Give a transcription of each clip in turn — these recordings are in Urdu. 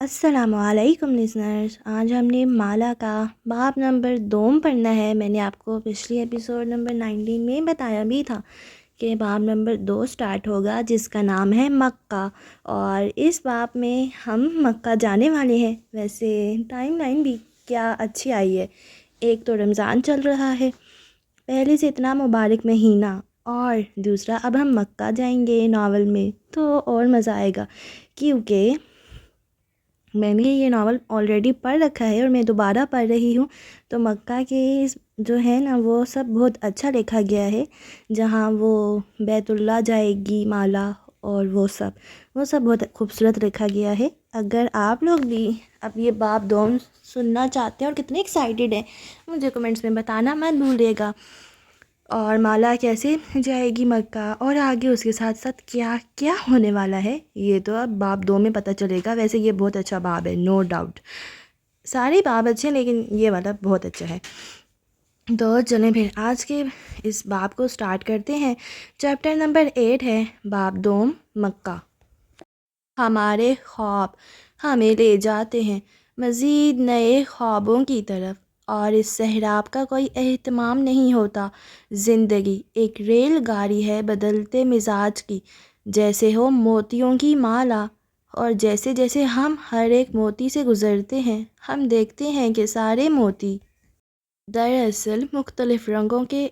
السلام علیکم لسنرز، آج ہم نے مالا کا باب نمبر 2 پڑھنا ہے۔ میں نے آپ کو پچھلی ایپیسوڈ نمبر 19 میں بتایا بھی تھا کہ باب نمبر 2 سٹارٹ ہوگا جس کا نام ہے مکہ، اور اس باب میں ہم مکہ جانے والے ہیں۔ ویسے ٹائم لائن بھی کیا اچھی آئی ہے، ایک تو رمضان چل رہا ہے، پہلے سے اتنا مبارک مہینہ، اور دوسرا اب ہم مکہ جائیں گے ناول میں تو اور مزہ آئے گا، کیونکہ میں نے یہ ناول آلریڈی پڑھ رکھا ہے اور میں دوبارہ پڑھ رہی ہوں۔ تو مکہ کے جو ہے نا وہ سب بہت اچھا لکھا گیا ہے، جہاں وہ بیت اللہ جائے گی مالا، اور وہ سب بہت خوبصورت لکھا گیا ہے۔ اگر آپ لوگ بھی اب یہ باب 2 سننا چاہتے ہیں اور کتنے ایکسائٹیڈ ہیں، مجھے کمنٹس میں بتانا مت بھولیے گا۔ اور مالا کیسے جائے گی مکہ، اور آگے اس کے ساتھ ساتھ کیا کیا ہونے والا ہے، یہ تو اب باب 2 میں پتہ چلے گا۔ ویسے یہ بہت اچھا باب ہے، نو ڈاؤٹ، سارے باب اچھے ہیں لیکن یہ والا بہت اچھا ہے۔ تو چلیں پھر آج کے اس باب کو سٹارٹ کرتے ہیں۔ چیپٹر نمبر 8 ہے باب 2 مکہ۔ ہمارے خواب ہمیں لے جاتے ہیں مزید نئے خوابوں کی طرف، اور اس سحراب کا کوئی اہتمام نہیں ہوتا۔ زندگی ایک ریل گاڑی ہے بدلتے مزاج کی، جیسے ہو موتیوں کی مالا، اور جیسے جیسے ہم ہر ایک موتی سے گزرتے ہیں ہم دیکھتے ہیں کہ سارے موتی دراصل مختلف رنگوں کے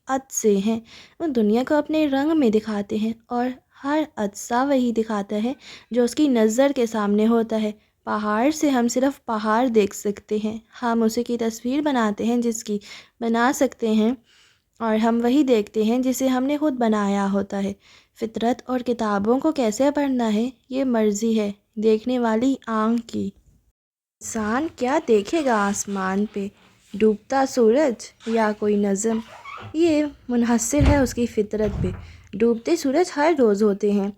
عدسے ہیں۔ وہ دنیا کو اپنے رنگ میں دکھاتے ہیں، اور ہر عدسہ وہی دکھاتا ہے جو اس کی نظر کے سامنے ہوتا ہے۔ پہاڑ سے ہم صرف پہاڑ دیکھ سکتے ہیں، ہم اسے کی تصویر بناتے ہیں جس کی بنا سکتے ہیں، اور ہم وہی دیکھتے ہیں جسے ہم نے خود بنایا ہوتا ہے۔ فطرت اور کتابوں کو کیسے پڑھنا ہے یہ مرضی ہے دیکھنے والی آنکھ کی۔ انسان کیا دیکھے گا آسمان پہ، ڈوبتا سورج یا کوئی نظم؟ یہ منحصر ہے اس کی فطرت پہ۔ ڈوبتے سورج ہر روز ہوتے ہیں،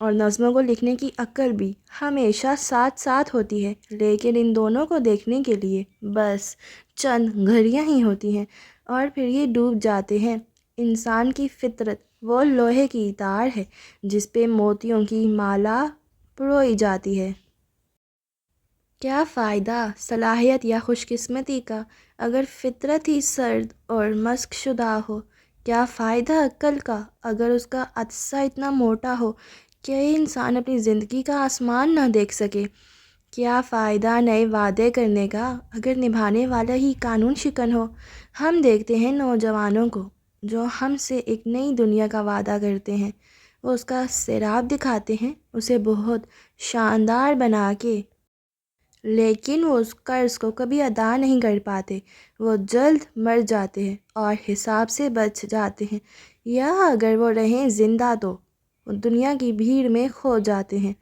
اور نظموں کو لکھنے کی عقل بھی ہمیشہ ساتھ ساتھ ہوتی ہے، لیکن ان دونوں کو دیکھنے کے لیے بس چند گھڑیاں ہی ہوتی ہیں، اور پھر یہ ڈوب جاتے ہیں۔ انسان کی فطرت وہ لوہے کی تار ہے جس پہ موتیوں کی مالا پروئی جاتی ہے۔ کیا فائدہ صلاحیت یا خوش قسمتی کا اگر فطرت ہی سرد اور مسک شدہ ہو؟ کیا فائدہ عقل کا اگر اس کا عدسہ اتنا موٹا ہو کہ انسان اپنی زندگی کا آسمان نہ دیکھ سکے؟ کیا فائدہ نئے وعدے کرنے کا اگر نبھانے والا ہی قانون شکن ہو؟ ہم دیکھتے ہیں نوجوانوں کو جو ہم سے ایک نئی دنیا کا وعدہ کرتے ہیں، وہ اس کا سیراب دکھاتے ہیں، اسے بہت شاندار بنا کے، لیکن وہ اس قرض کو کبھی ادا نہیں کر پاتے۔ وہ جلد مر جاتے ہیں اور حساب سے بچ جاتے ہیں، یا اگر وہ رہیں زندہ تو وہ دنیا کی بھیڑ میں کھو جاتے ہیں۔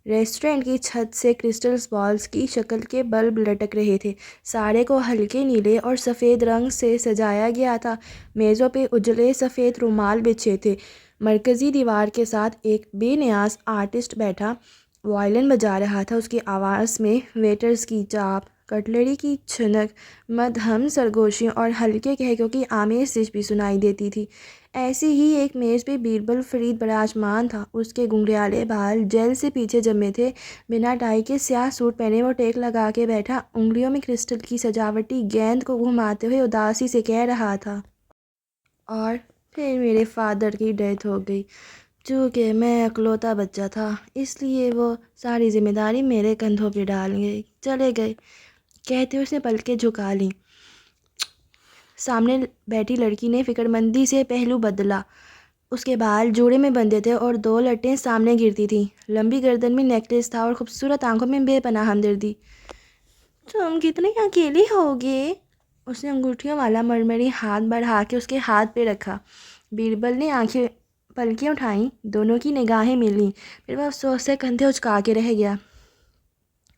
ریسٹورنٹ کی چھت سے کرسٹل بالز کی شکل کے بلب لٹک رہے تھے، سارے کو ہلکے نیلے اور سفید رنگ سے سجایا گیا تھا۔ میزوں پہ اجلے سفید رومال بچھے تھے، مرکزی دیوار کے ساتھ ایک بے نیاز آرٹسٹ بیٹھا وائلن بجا رہا تھا۔ اس کی آواز میں ویٹرز کی چاپ، کٹلری کی چھنک، مدھم سرگوشیوں اور ہلکے قہقہوں کی آمیزش بھی سنائی دیتی تھی۔ ایسی ہی ایک میز پہ بیربل فرید براجمان تھا، اس کے گھنگریالے بال جیل سے پیچھے جمے تھے، بنا ٹائی کے سیاہ سوٹ پہنے وہ ٹیک لگا کے بیٹھا، انگلیوں میں کرسٹل کی سجاوٹی گیند کو گھماتے ہوئے اداسی سے کہہ رہا تھا۔ اور پھر میرے فادر کی ڈیتھ ہو گئی۔ چونکہ میں اکلوتا بچہ تھا اس لیے وہ ساری ذمہ داری میرے کندھوں پہ ڈال گئے، چلے گئے، کہتے اس نے پلکیں جھکا لیں۔ سامنے بیٹھی لڑکی نے فکرمندی سے پہلو بدلا۔ اس کے بال جوڑے میں بندھے تھے اور 2 لٹیں سامنے گرتی تھیں، لمبی گردن میں نیکلیس تھا اور خوبصورت آنکھوں میں بے پناہ ہمدردی۔ تم کتنے اکیلے ہوگے؟ اس نے انگوٹھیوں والا مرمری ہاتھ بڑھا کے اس کے ہاتھ پہ رکھا۔ بیربل نے پلکیں اٹھائیں، دونوں کی نگاہیں ملیں، پھر وہ افسوس سے کندھے اچکا کے رہ گیا۔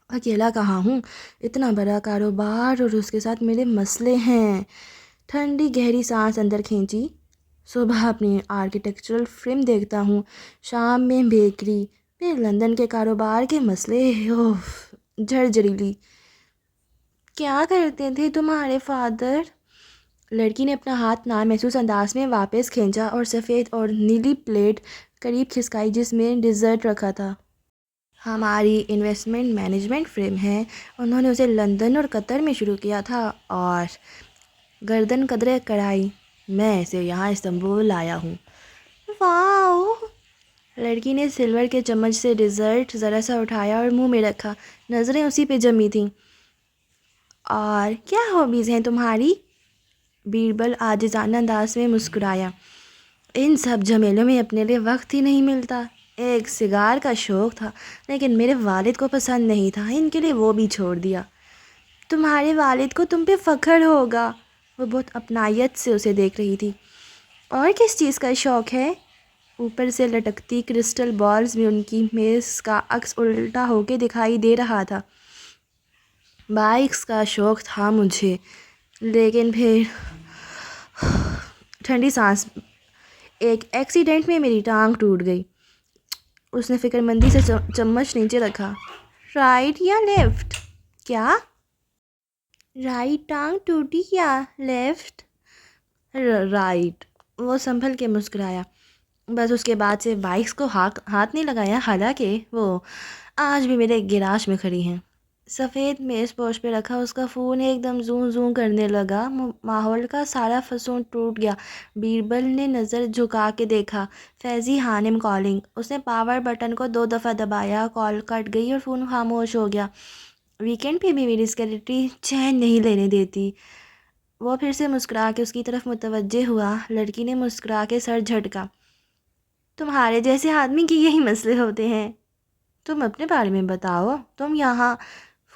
اکیلا کہاں ہوں، اتنا بڑا کاروبار اور اس کے ساتھ میرے مسئلے ہیں۔ ٹھنڈی گہری سانس اندر کھینچی۔ صبح اپنی آرکیٹیکچرل فرم دیکھتا ہوں، شام میں بیکری، پھر لندن کے کاروبار کے مسئلے، اوف، جھرجھریلی۔ کیا کرتے تھے تمہارے فادر؟ لڑکی نے اپنا ہاتھ نامحسوس انداز میں واپس کھینچا اور سفید اور نیلی پلیٹ قریب کھسکائی جس میں ڈیزرٹ رکھا تھا۔ ہماری انویسٹمنٹ مینجمنٹ فرم ہے، انہوں نے اسے لندن اور قطر میں شروع کیا تھا، اور گردن قدرے کڑھائی میں اسے یہاں استنبول لایا ہوں۔ واو! لڑکی نے سلور کے چمچ سے ڈیزرٹ ذرا سا اٹھایا اور منہ میں رکھا، نظریں اسی پہ جمی تھیں۔ اور کیا ہابیز ہیں تمہاری؟ بیربل عاجزانہ انداز میں مسکرایا۔ ان سب جھمیلوں میں اپنے لیے وقت ہی نہیں ملتا۔ ایک سگار کا شوق تھا، لیکن میرے والد کو پسند نہیں تھا، ان کے لیے وہ بھی چھوڑ دیا۔ تمہارے والد کو تم پہ فخر ہوگا۔ وہ بہت اپنائیت سے اسے دیکھ رہی تھی۔ اور کس چیز کا شوق ہے؟ اوپر سے لٹکتی کرسٹل بالز میں ان کی میز کا عکس الٹا ہو کے دکھائی دے رہا تھا۔ بائکس کا شوق تھا مجھے، لیکن پھر ٹھنڈی سانس، ایک ایکسیڈنٹ میں میری ٹانگ ٹوٹ گئی۔ اس نے فکر مندی سے چمچ نیچے رکھا۔ رائٹ یا لیفٹ؟ کیا؟ رائٹ ٹانگ ٹوٹی یا لیفٹ؟ رائٹ۔ وہ سنبھل کے مسکرایا۔ بس اس کے بعد سے بائکس کو ہاتھ نہیں لگایا، حالانکہ وہ آج بھی میرے گیراج میں کھڑی ہیں۔ سفید میز پوش پہ رکھا اس کا فون ایک دم زوں زوں کرنے لگا۔ ماحول کا سارا فسون ٹوٹ گیا۔ بیربل نے نظر جھکا کے دیکھا۔ فیضی ہانم کالنگ۔ اس نے پاور بٹن کو 2 دفعہ دبایا، کال کٹ گئی اور فون خاموش ہو گیا۔ ویکینڈ پہ بھی میری سیکریٹری چین نہیں لینے دیتی۔ وہ پھر سے مسکرا کے اس کی طرف متوجہ ہوا۔ لڑکی نے مسکرا کے سر جھٹکا۔ تمہارے جیسے آدمی کے یہی مسئلے ہوتے ہیں۔ تم اپنے بارے میں بتاؤ، تم یہاں۔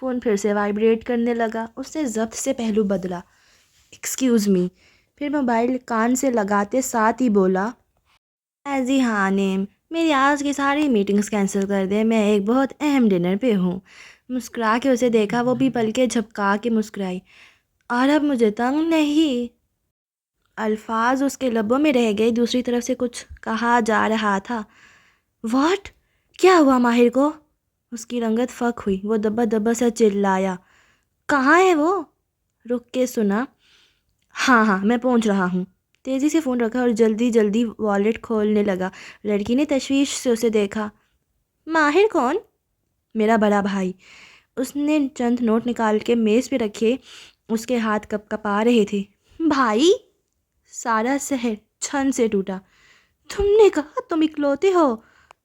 فون پھر سے وائبریٹ کرنے لگا۔ اس نے ضبط سے پہلو بدلا۔ Excuse me. پھر موبائل کان سے لگاتے ساتھ ہی بولا، ایزی ہانم، میری آج کی ساری میٹنگز کینسل کر دیں، میں ایک بہت اہم ڈنر پہ ہوں۔ مسکرا کے اسے دیکھا، وہ بھی پلکیں جھپکا کے مسکرائی۔ اور اب مجھے تنگ نہیں۔ الفاظ اس کے لبوں میں رہ گئے، دوسری طرف سے کچھ کہا جا رہا تھا۔ واٹ؟ کیا ہوا ماہر کو؟ اس کی رنگت فک ہوئی، وہ دبا دبا سا چلایا، کہاں ہے وہ؟ رک کے سنا۔ ہاں میں پہنچ رہا ہوں۔ تیزی سے فون رکھا اور جلدی جلدی والیٹ کھولنے لگا۔ لڑکی نے تشویش سے اسے دیکھا۔ ماہر کون؟ میرا بڑا بھائی۔ اس نے چند نوٹ نکال کے میز پہ رکھے، اس کے ہاتھ کپ کپا رہے تھے۔ بھائی؟ سارا شہر چھن سے ٹوٹا۔ تم نے کہا تم اکلوتے ہو؟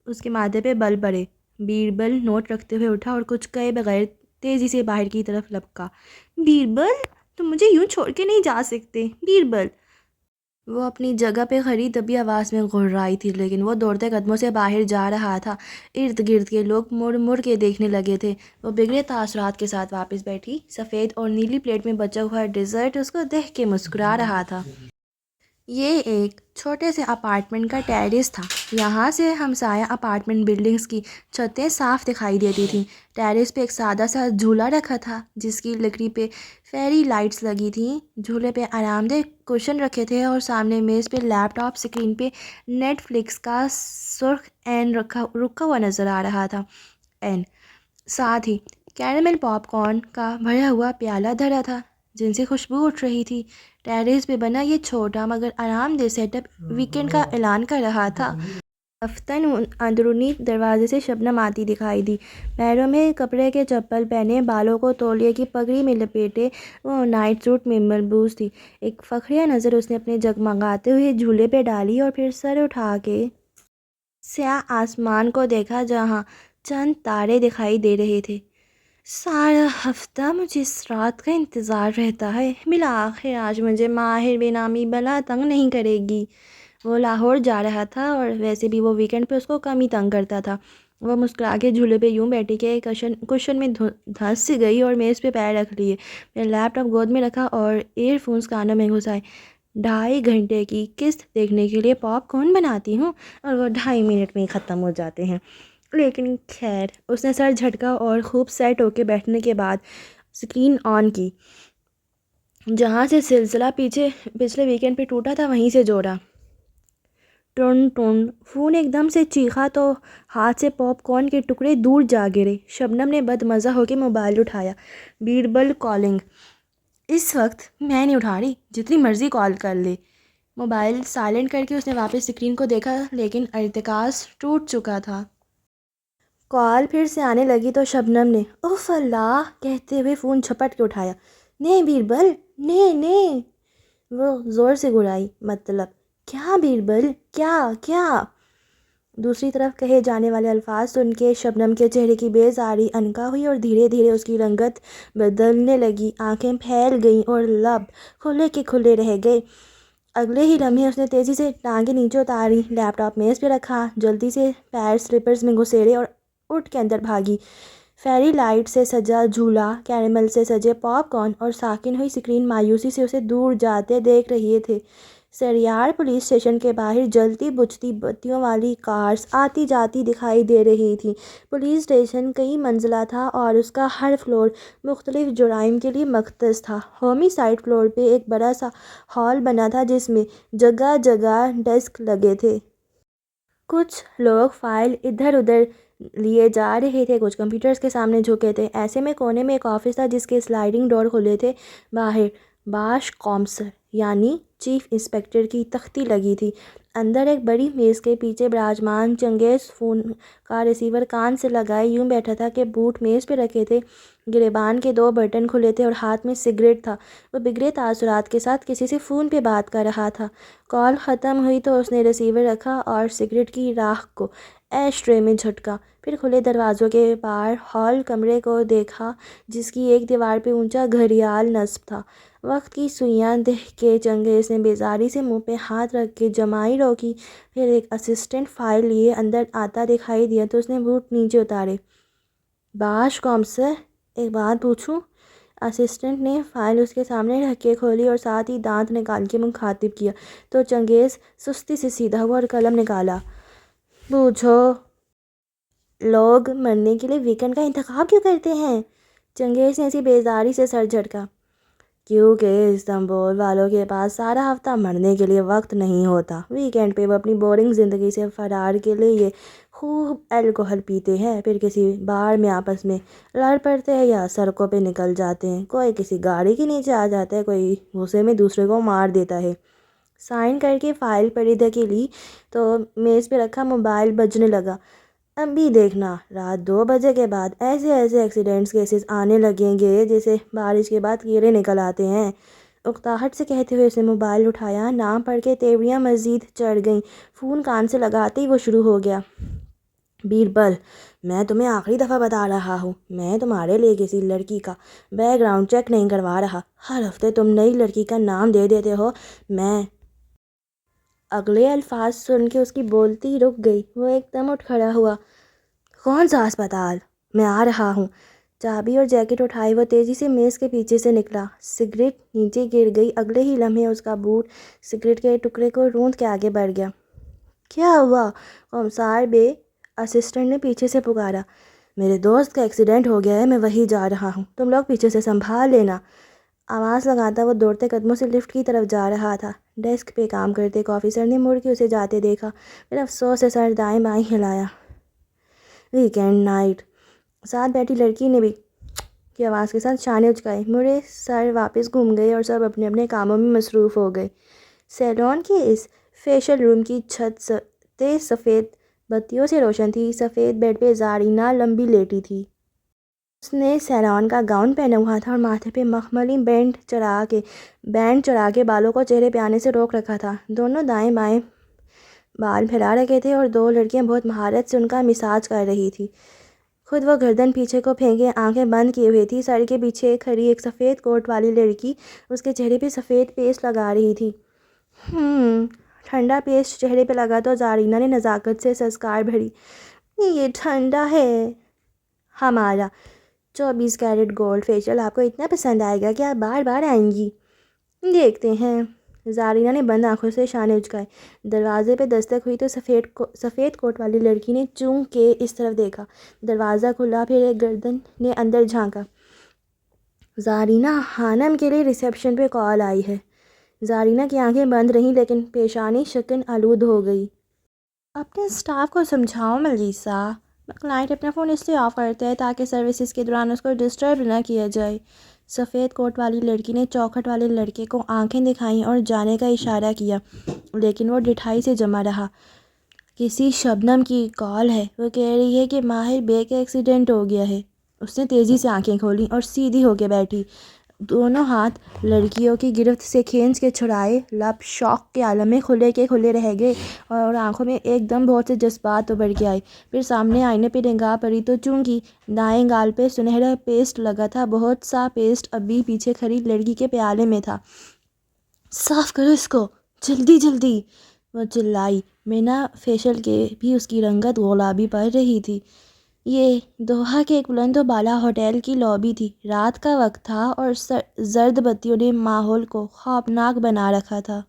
اس کے ماتھے پہ بل پڑے۔ بیربل نوٹ رکھتے ہوئے اٹھا اور کچھ کہے بغیر تیزی سے باہر کی طرف لپکا۔ بیربل، تم مجھے یوں چھوڑ کے نہیں جا سکتے، بیربل۔ وہ اپنی جگہ پہ کھڑی دبی آواز میں گھررائی تھی، لیکن وہ دوڑتے قدموں سے باہر جا رہا تھا۔ ارد گرد کے لوگ مڑ مڑ کے دیکھنے لگے تھے۔ وہ بگڑے تاثرات کے ساتھ واپس بیٹھی۔ سفید اور نیلی پلیٹ میں بچا ہوا ڈیزرٹ اس کو دیکھ کے مسکرا رہا تھا۔ یہ ایک چھوٹے سے اپارٹمنٹ کا ٹیرس تھا۔ یہاں سے ہمسایہ اپارٹمنٹ بلڈنگز کی چھتیں صاف دکھائی دیتی تھیں۔ ٹیرس پہ ایک سادہ سا جھولا رکھا تھا، جس کی لکڑی پہ فیری لائٹس لگی تھیں۔ جھولے پہ آرام دہ کشن رکھے تھے اور سامنے میز پہ لیپ ٹاپ اسکرین پہ نیٹ فلکس کا سرخ این رکھا ہوا نظر آ رہا تھا۔ ساتھ ہی کیرمل پاپ کارن کا بھرا ہوا پیالہ دھرا تھا، جن سے خوشبو اٹھ رہی تھی۔ ٹیرس پہ بنا یہ چھوٹا مگر آرام دہ سیٹ اپ ویکینڈ کا اعلان کر رہا تھا۔ دفتن اندرونی دروازے سے شبنم آتی دکھائی دی۔ پیروں میں کپڑے کے چپل پہنے، بالوں کو تولیے کی پگڑی میں لپیٹے وہ نائٹ سوٹ میں ملبوس تھی۔ ایک فخریہ نظر اس نے اپنے جگمگاتے ہوئے جھولے پہ ڈالی اور پھر سر اٹھا کے سیاہ آسمان کو دیکھا، جہاں چند تارے دکھائی دے رہے تھے۔ سارا ہفتہ مجھے اس رات کا انتظار رہتا ہے، بالآخر آج مجھے ماہر بے نامی بلا تنگ نہیں کرے گی۔ وہ لاہور جا رہا تھا اور ویسے بھی وہ ویکینڈ پہ اس کو کم ہی تنگ کرتا تھا۔ وہ مسکرا کے جھولے پہ یوں بیٹھی کہ کشن میں دھنس سی گئی اور میز پہ پیر رکھ لیے، پھر لیپ ٹاپ گود میں رکھا اور ایئر فونز کانوں میں گھسائے۔ 2.5 گھنٹے کی قسط دیکھنے کے لیے پاپ کارن بناتی ہوں اور وہ 2.5 منٹ میں ہی ختم ہو جاتے ہیں، لیکن خیر۔ اس نے سر جھٹکا اور خوب سیٹ ہو کے بیٹھنے کے بعد اسکرین آن کی۔ جہاں سے سلسلہ پچھلے ویکینڈ پہ ٹوٹا تھا وہیں سے جوڑا۔ ٹن ٹن، فون ایک دم سے چیخا تو ہاتھ سے پاپ کارن کے ٹکڑے دور جا گرے۔ شبنم نے بد مزہ ہو کے موبائل اٹھایا۔ بیربل کالنگ۔ اس وقت میں نہیں اٹھا رہی، جتنی مرضی کال کر لے۔ موبائل سائلنٹ کر کے اس نے واپس اسکرین کو دیکھا، لیکن ارتکاز ٹوٹ چکا تھا۔ کال پھر سے آنے لگی تو شبنم نے اوف اللہ کہتے ہوئے فون جھپٹ کے اٹھایا۔ نہیں بیربل، نہیں وہ زور سے گڑائی۔ مطلب کیا بیربل، کیا کیا؟ دوسری طرف کہے جانے والے الفاظ سن کے شبنم کے چہرے کی بیزاری انکا ہوئی اور دھیرے دھیرے اس کی رنگت بدلنے لگی، آنکھیں پھیل گئیں اور لب کھلے کے کھلے رہ گئے۔ اگلے ہی لمحے اس نے تیزی سے ٹانگیں نیچے اتاری، لیپ ٹاپ میز پہ رکھا، جلدی سے پیر سلیپرز میں گھسیڑے اور اٹھ کے اندر بھاگی۔ فیری لائٹ سے سجا جھولا، کیرمل سے سجے پاپ کارن اور ساکن ہوئی اسکرین مایوسی سے اسے دور جاتے دیکھ رہے تھے۔ سریار پولیس اسٹیشن کے باہر جلتی بجھتی بتیوں والی کارز آتی جاتی دکھائی دے رہی تھیں۔ پولیس اسٹیشن کئی منزلہ تھا اور اس کا ہر فلور مختلف جرائم کے لیے مختص تھا۔ ہومی سائڈ فلور پہ ایک بڑا سا ہال بنا تھا جس میں جگہ جگہ ڈیسک لگے تھے۔ کچھ لوگ فائل ادھر ادھر لیے جا رہے تھے، کچھ کمپیوٹرز کے سامنے جھکے تھے۔ ایسے میں کونے میں ایک آفس تھا جس کے سلائڈنگ ڈور کھلے تھے۔ باہر باش کامسر یعنی چیف انسپکٹر کی تختی لگی تھی۔ اندر ایک بڑی میز کے پیچھے براجمان چنگیز فون کا ریسیور کان سے لگائے یوں بیٹھا تھا کہ بوٹ میز پہ رکھے تھے، گریبان کے 2 بٹن کھلے تھے اور ہاتھ میں سگریٹ تھا۔ وہ بگڑے تاثرات کے ساتھ کسی سے فون پہ بات کر رہا تھا۔ کال ختم ہوئی تو اس نے ریسیور رکھا اور سگریٹ کی راکھ کو ایش ٹرے میں جھٹکا، پھر کھلے دروازوں کے پار ہال کمرے کو دیکھا جس کی ایک دیوار پہ اونچا گھڑیال نصب تھا۔ وقت کی سوئیاں دیکھ کے چنگیز نے بیزاری سے منہ پہ ہاتھ رکھ کے جمائی روکی، پھر ایک اسسٹنٹ فائل لیے اندر آتا دکھائی دیا تو اس نے بوٹ نیچے اتارے۔ باش کامسر، ایک بات پوچھوں؟ اسسٹنٹ نے فائل اس کے سامنے رکھ کے کھولی اور ساتھ ہی دانت نکال کے مخاطب کیا تو چنگیز سستی سے سیدھا ہوا اور قلم نکالا۔ پوچھو۔ لوگ مرنے کے لیے ویکنڈ کا انتخاب کیوں کرتے ہیں؟ چنگیز نے ایسی بیزاری سے سر جھٹکا۔ کیونکہ استنبول والوں کے پاس سارا ہفتہ مرنے کے لیے وقت نہیں ہوتا، ویکنڈ پہ وہ اپنی بورنگ زندگی سے فرار کے لیے یہ خوب الکوہل پیتے ہیں، پھر کسی بار میں آپس میں لڑ پڑتے ہیں یا سڑکوں پہ نکل جاتے ہیں، کوئی کسی گاڑی کے نیچے آ جاتا ہے، کوئی غصے میں دوسرے کو مار دیتا ہے۔ سائن کر کے فائل پڑھی دھکیلی تو میز پہ رکھا موبائل بجنے لگا۔ اب بھی دیکھنا، رات 2 بجے کے بعد ایسے ایکسیڈنٹس کیسز آنے لگیں گے جیسے بارش کے بعد کیڑے نکل آتے ہیں۔ اکتاہٹ سے کہتے ہوئے اس نے موبائل اٹھایا۔ نام پڑھ کے تیوریاں مزید چڑھ گئیں۔ فون کان سے لگاتے ہی وہ شروع ہو گیا۔ بیربل، میں تمہیں آخری دفعہ بتا رہا ہوں، میں تمہارے لیے کسی لڑکی کا بیک گراؤنڈ چیک نہیں کروا رہا۔ ہر ہفتے تم نئی لڑکی کا نام دے دیتے ہو۔ میں اگلے الفاظ سن کے اس کی بولتی رک گئی۔ وہ ایک دم اٹھ کھڑا ہوا۔ کون سا ہسپتال؟ میں آ رہا ہوں۔ چابی اور جیکٹ اٹھائی وہ تیزی سے میز کے پیچھے سے نکلا۔ سگریٹ نیچے گر گئی۔ اگلے ہی لمحے اس کا بوٹ سگریٹ کے ٹکڑے کو روند کے آگے بڑھ گیا۔ کیا ہوا کمسار بے؟ اسسٹنٹ نے پیچھے سے پکارا۔ میرے دوست کا ایکسیڈنٹ ہو گیا ہے، میں وہی جا رہا ہوں، تم لوگ پیچھے سے سنبھال لینا۔ آواز لگاتا وہ دوڑتے قدموں سے لفٹ کی طرف جا رہا تھا۔ ڈیسک پہ کام کرتے ایک آفیسر نے مڑ کے اسے جاتے دیکھا، پھر افسوس سے سر دائیں بائیں ہلایا۔ Weekend night. ساتھ بیٹھی لڑکی نے بھی کی آواز کے ساتھ شانے اچکائے، مڑے سر واپس گھوم گئے اور سب اپنے اپنے کاموں میں مصروف ہو گئے۔ سیلون کے اس فیشل روم کی چھت تیز سفید بتیوں سے روشن تھی۔ سفید بیڈ پہ زارینہ لمبی لیٹی تھی۔ اس نے سیلون کا گاؤن پہنا ہوا تھا اور ماتھے پہ مخملی بینڈ چڑھا کے بالوں کو چہرے پہ آنے سے روک رکھا تھا۔ دونوں دائیں بائیں بال پھیلا رکھے تھے اور 2 لڑکیاں بہت مہارت سے ان کا مساج کر رہی تھی۔ خود وہ گردن پیچھے کو پھینکے آنکھیں بند کیے ہوئے تھی۔ سر کے پیچھے کھڑی ایک سفید کوٹ والی لڑکی اس کے چہرے پہ سفید پیسٹ لگا رہی تھی۔ ٹھنڈا پیسٹ چہرے پہ لگا تو زارینہ نے نزاکت سے سزکار بھری، یہ ٹھنڈا ہے۔ ہمارا 24 کیرٹ گولڈ فیشل آپ کو اتنا پسند آئے گا کہ آپ بار بار آئیں گی۔ دیکھتے ہیں۔ زارینہ نے بند آنکھوں سے شانے اچکائے۔ دروازے پہ دستک ہوئی تو سفید کوٹ والی لڑکی نے چونک کے اس طرف دیکھا۔ دروازہ کھلا، پھر ایک گردن نے اندر جھانکا۔ زارینہ خانم کے لیے ریسیپشن پہ کال آئی ہے۔ زارینہ کی آنکھیں بند رہیں لیکن پیشانی شکن آلود ہو گئی۔ اپنے سٹاف کو سمجھاؤ ملیسا، کلائنٹ اپنا فون اس لیے آف کرتا ہے تاکہ سروسز کے دوران اس کو ڈسٹرب نہ کیا جائے۔ سفید کوٹ والی لڑکی نے چوکھٹ والے لڑکے کو آنکھیں دکھائیں اور جانے کا اشارہ کیا، لیکن وہ ڈٹھائی سے جمع رہا۔ کسی شبنم کی کال ہے، وہ کہہ رہی ہے کہ ماہر بے کا ایکسیڈنٹ ہو گیا ہے۔ اس نے تیزی سے آنکھیں کھولیں اور سیدھی ہو کے بیٹھی، دونوں ہاتھ لڑکیوں کی گرفت سے کھینچ کے چھڑائے، لب شوق کے عالم میں کھلے کے کھلے رہ گئے اور آنکھوں میں ایک دم بہت سے جذبات ابھر کے آئے۔ پھر سامنے آئینے پہ نگاہ پڑی تو چونکہ دائیں گال پہ سنہرا پیسٹ لگا تھا، بہت سا پیسٹ ابھی پیچھے کھڑی لڑکی کے پیالے میں تھا۔ صاف کرو اس کو، جلدی جلدی، وہ چلائی۔ مینا فیشل کے بھی اس کی رنگت گلابی پڑ رہی تھی۔ یہ دوحہ کے ایک بلند و بالا ہوٹل کی لابی تھی۔ رات کا وقت تھا اور زرد بتیوں نے ماحول کو خوفناک بنا رکھا تھا۔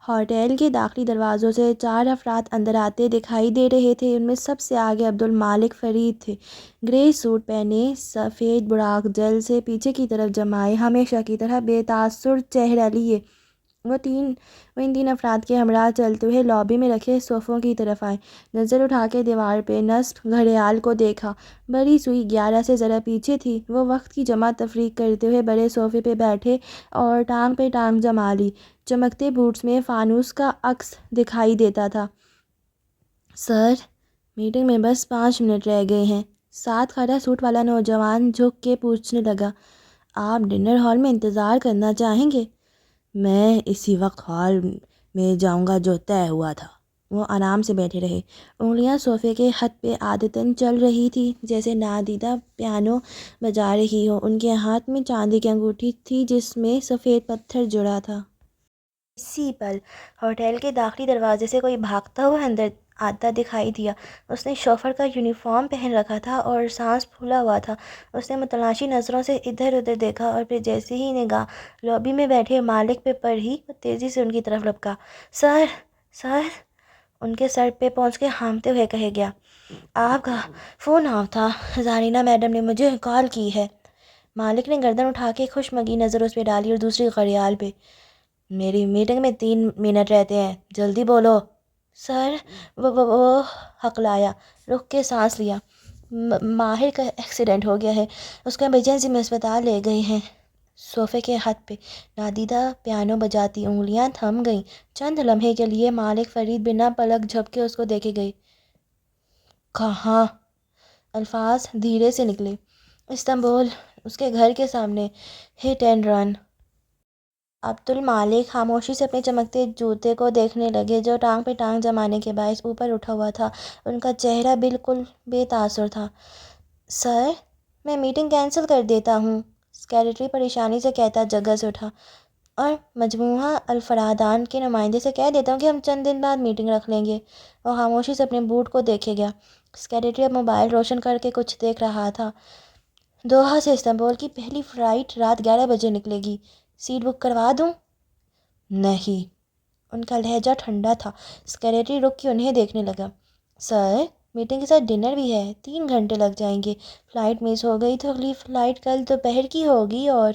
ہوٹل کے داخلی دروازوں سے 4 افراد اندر آتے دکھائی دے رہے تھے۔ ان میں سب سے آگے عبدالمالک فرید تھے، گرے سوٹ پہنے، سفید براق جل سے پیچھے کی طرف جمائے، ہمیشہ کی طرح بے تاثر چہرہ لیے۔ وہ ان 3 افراد کے ہمراہ چلتے ہوئے لابی میں رکھے صوفوں کی طرف آئے۔ نظر اٹھا کے دیوار پہ نصب گھڑیال کو دیکھا، بڑی سوئی 11 سے ذرا پیچھے تھی۔ وہ وقت کی جمع تفریق کرتے ہوئے بڑے صوفے پہ بیٹھے اور ٹانگ پہ ٹانگ جما لی۔ چمکتے بوٹس میں فانوس کا عکس دکھائی دیتا تھا۔ سر، میٹنگ میں بس 5 منٹ رہ گئے ہیں، ساتھ کھڑا سوٹ والا نوجوان جھک کے پوچھنے لگا۔ آپ ڈنر ہال میں انتظار کرنا چاہیں گے؟ میں اسی وقت ہال میں جاؤں گا جو طے ہوا تھا۔ وہ آرام سے بیٹھے رہے، انگلیاں صوفے کے ہتھ پہ عادتاً چل رہی تھی جیسے نادیدہ پیانو بجا رہی ہو۔ ان کے ہاتھ میں چاندی کی انگوٹھی تھی جس میں سفید پتھر جڑا تھا۔ اسی پل ہوٹل کے داخلی دروازے سے کوئی بھاگتا ہوا اندر آتا دکھائی دیا۔ اس نے شوفر کا یونیفارم پہن رکھا تھا اور سانس پھولا ہوا تھا۔ اس نے متلاشی نظروں سے ادھر ادھر دیکھا اور پھر جیسے ہی نگاہ لابی میں بیٹھے مالک پہ پڑی، وہ تیزی سے ان کی طرف لپکا۔ سر، سر، ان کے سر پہ پہنچ کے ہانپتے ہوئے کہے گیا۔ آپ کا فون آف تھا، زرینہ میڈم نے مجھے کال کی ہے۔ مالک نے گردن اٹھا کے خوشمگی نظر اس پہ ڈالی اور دوسری گھڑیال پہ۔ میری میٹنگ میں 3 منٹ رہتے ہیں، جلدی بولو۔ سر، وہ ہقلایا، رک کے سانس لیا۔ ماہر کا ایکسیڈنٹ ہو گیا ہے، اس کو ایمرجنسی میں اسپتال لے گئے ہیں۔ صوفے کے ہاتھ پہ نادیدہ پیانو بجاتی انگلیاں تھم گئیں۔ چند لمحے کے لیے مالک فرید بنا پلک جھپکے اس کو دیکھے گئے۔ کہاں؟ الفاظ دھیرے سے نکلے۔ استنبول، اس کے گھر کے سامنے، ہٹ اینڈ رن۔ عبدالمالک خاموشی سے اپنے چمکتے جوتے کو دیکھنے لگے جو ٹانگ پہ ٹانگ جمانے کے باعث اوپر اٹھا ہوا تھا۔ ان کا چہرہ بالکل بے تاثر تھا۔ سر، میں میٹنگ کینسل کر دیتا ہوں، سیکریٹری پریشانی سے کہتا جگہ سے اٹھا، اور مجموعہ الفرادان کے نمائندے سے کہہ دیتا ہوں کہ ہم چند دن بعد میٹنگ رکھ لیں گے۔ وہ خاموشی سے اپنے بوٹ کو دیکھے گیا۔ سیکریٹری اب موبائل روشن کر کے کچھ دیکھ رہا تھا۔ دوحہ سے استنبول کی پہلی فلائٹ رات 11 بجے نکلے گی، سیٹ بک کروا دوں؟ نہیں۔ ان کا لہجہ ٹھنڈا تھا۔ سیکریٹری رک کے انہیں دیکھنے لگا۔ سر، میٹنگ کے ساتھ ڈنر بھی ہے، 3 گھنٹے لگ جائیں گے۔ فلائٹ مس ہو گئی تو اگلی فلائٹ کل دوپہر کی ہوگی۔ اور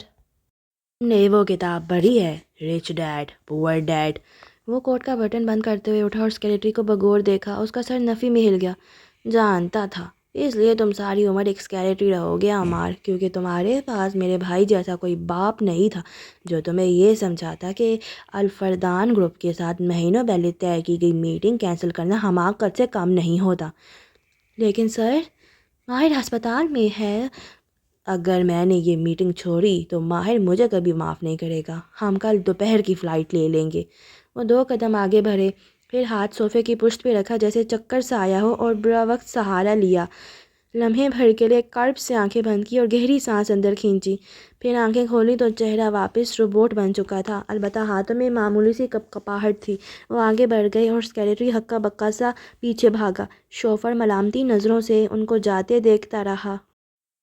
نے وہ کتاب پڑھی ہے، رچ ڈیڈ پور ڈیڈ؟ وہ کوٹ کا بٹن بند کرتے ہوئے اٹھا اور سیکریٹری کو بغور دیکھا۔ اس کا سر نفی میں ہل گیا۔ جانتا تھا، اس لیے تم ساری عمر ایک سیکریٹری رہو گے عمار، کیونکہ تمہارے پاس میرے بھائی جیسا کوئی باپ نہیں تھا جو تمہیں یہ سمجھاتا کہ الفردان گروپ کے ساتھ مہینوں پہلے طے کی گئی میٹنگ کینسل کرنا حماقت سے کم نہیں ہوتا۔ لیکن سر، ماہر ہسپتال میں ہے، اگر میں نے یہ میٹنگ چھوڑی تو ماہر مجھے کبھی معاف نہیں کرے گا۔ ہم کل دوپہر کی فلائٹ لے لیں گے۔ وہ 2 قدم آگے بڑھے، پھر ہاتھ صوفے کی پشت پہ رکھا جیسے چکر سا آیا ہو اور برا وقت سہارا لیا۔ لمحے بھر کے لیے کرب سے آنکھیں بند کی اور گہری سانس اندر کھینچی، پھر آنکھیں کھولی تو چہرہ واپس روبوٹ بن چکا تھا، البتہ ہاتھوں میں معمولی سی کپکپاہٹ تھی۔ وہ آگے بڑھ گئے اور سیکریٹری ہکا بکا سا پیچھے بھاگا۔ شوفر ملامتی نظروں سے ان کو جاتے دیکھتا رہا۔